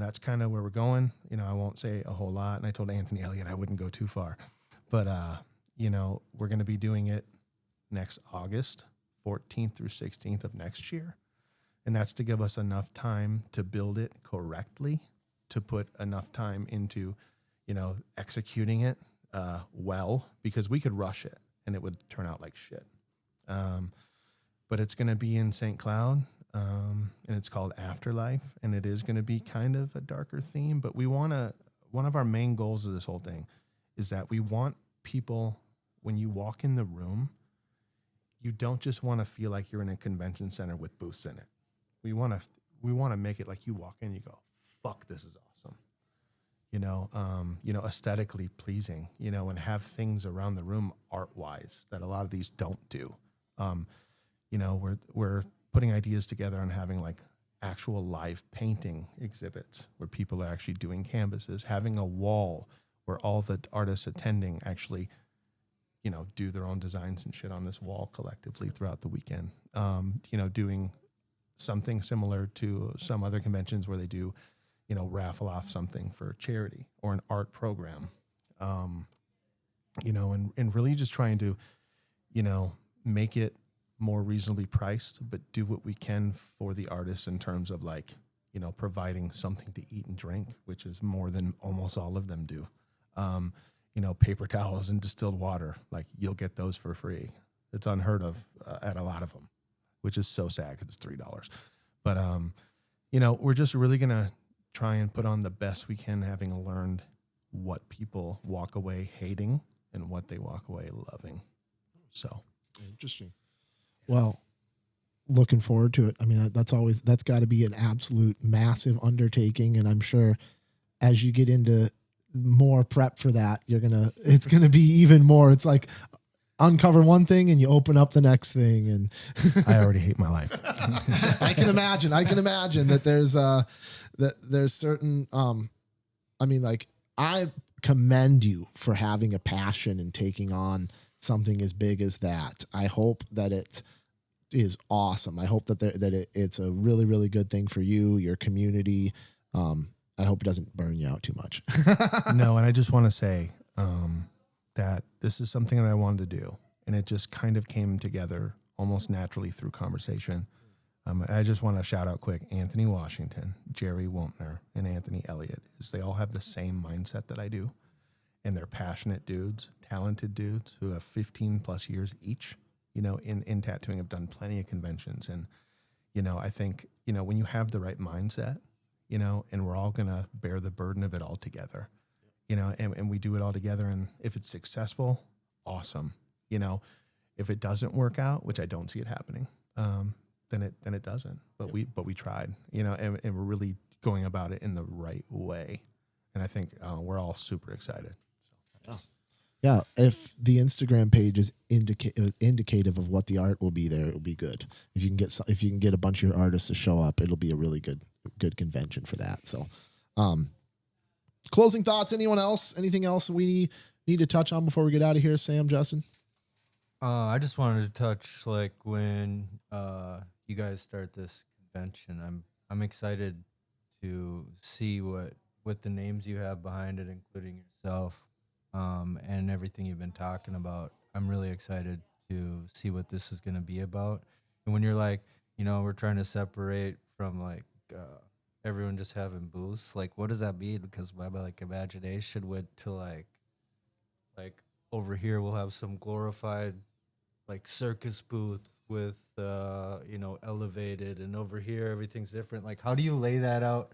that's kind of where we're going. I won't say a whole lot. And I told Anthony Elliott I wouldn't go too far, but, we're going to be doing it next August 14th through 16th of next year. And that's to give us enough time to build it correctly, to put enough time into, executing it well, because we could rush it and it would turn out like shit. But it's going to be in St. Cloud, and it's called Afterlife, and it is going to be kind of a darker theme. But one of our main goals of this whole thing is that we want people, when you walk in the room, you don't just want to feel like you're in a convention center with booths in it. We want to make it like you walk in, you go, fuck, this is awesome. Aesthetically pleasing, and have things around the room art-wise that a lot of these don't do. We're putting ideas together on having like actual live painting exhibits where people are actually doing canvases, having a wall where all the artists attending actually do their own designs and shit on this wall collectively throughout the weekend. Doing something similar to some other conventions where they do, raffle off something for charity or an art program. And really just trying to, make it more reasonably priced, but do what we can for the artists in terms of like, providing something to eat and drink, which is more than almost all of them do. Paper towels and distilled water, like you'll get those for free. It's unheard of at a lot of them, which is so sad because it's $3. But, we're just really going to try and put on the best we can, having learned what people walk away hating and what they walk away loving. So interesting. Well, looking forward to it. I mean, that's got to be an absolute massive undertaking. And I'm sure as you get into more prep for that, it's going to be even more. It's like uncover one thing and you open up the next thing. And I already hate my life. I can imagine that there's certain, I commend you for having a passion and taking on something as big as that. I hope that it is awesome. I hope that it's a really, really good thing for you, your community. I hope it doesn't burn you out too much. No, and I just want to say that this is something that I wanted to do, and it just kind of came together almost naturally through conversation. I just want to shout out quick Anthony Washington, Jerry Wompner, and Anthony Elliott. They all have the same mindset that I do, and they're passionate dudes, talented dudes who have 15 plus years each, in tattooing, have done plenty of conventions. And, I think, when you have the right mindset, and we're all going to bear the burden of it all together, and we do it all together. And if it's successful, awesome. If it doesn't work out, which I don't see it happening, then it doesn't. But we tried, and we're really going about it in the right way. And I think we're all super excited. So. Yeah, if the Instagram page is indicative of what the art will be there, it'll be good. If you can get a bunch of your artists to show up, it'll be a really good convention for that. So, closing thoughts. Anyone else? Anything else we need to touch on before we get out of here? Sam, Justin. I just wanted to touch like when you guys start this convention. I'm excited to see what the names you have behind it, including yourself. And everything you've been talking about. I'm really excited to see what this is going to be about. And when you're like, we're trying to separate from like everyone just having booths, like what does that mean? Because my imagination went to like over here we'll have some glorified like circus booth with elevated, and over here everything's different. Like how do you lay that out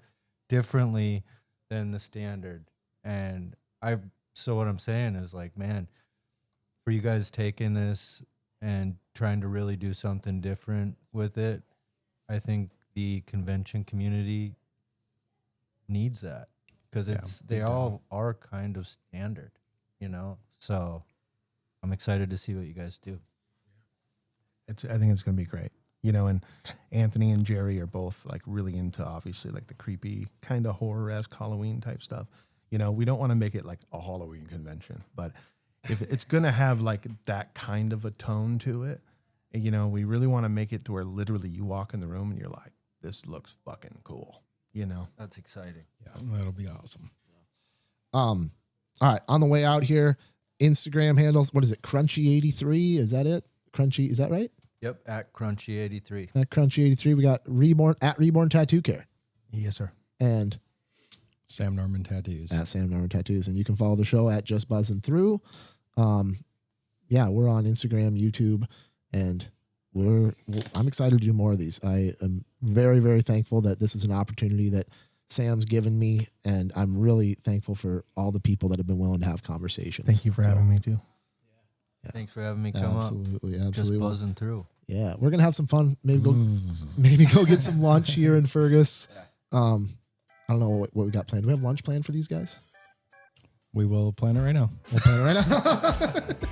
differently than the standard? And so what I'm saying is like, man, for you guys taking this and trying to really do something different with it, I think the convention community needs that because they all are kind of standard, So I'm excited to see what you guys do. I think it's going to be great, and Anthony and Jerry are both like really into obviously like the creepy kind of horror-esque Halloween type stuff. We don't want to make it like a Halloween convention, but if it's going to have like that kind of a tone to it, we really want to make it to where literally you walk in the room and you're like, this looks fucking cool. That's exciting. Yeah, that'll be awesome. All right. On the way out here, Instagram handles, what is it? Crunchy83. Is that it? Crunchy. Is that right? Yep. At Crunchy83. At Crunchy83. We got Reborn Tattoo Care. Yes, sir. And Sam Norman Tattoos. At Sam Norman Tattoos. And you can follow the show at Just Buzzing Through. We're on Instagram, YouTube, and I'm excited to do more of these. I am very, very thankful that this is an opportunity that Sam's given me, and I'm really thankful for all the people that have been willing to have conversations. Thank you for having me too. Yeah. Thanks for having me come absolutely, up. Just buzzing through. Yeah, we're gonna have some fun. Maybe go get some lunch here in Fergus. I don't know what we got planned. Do we have lunch planned for these guys? We will plan it right now. We'll plan it right now.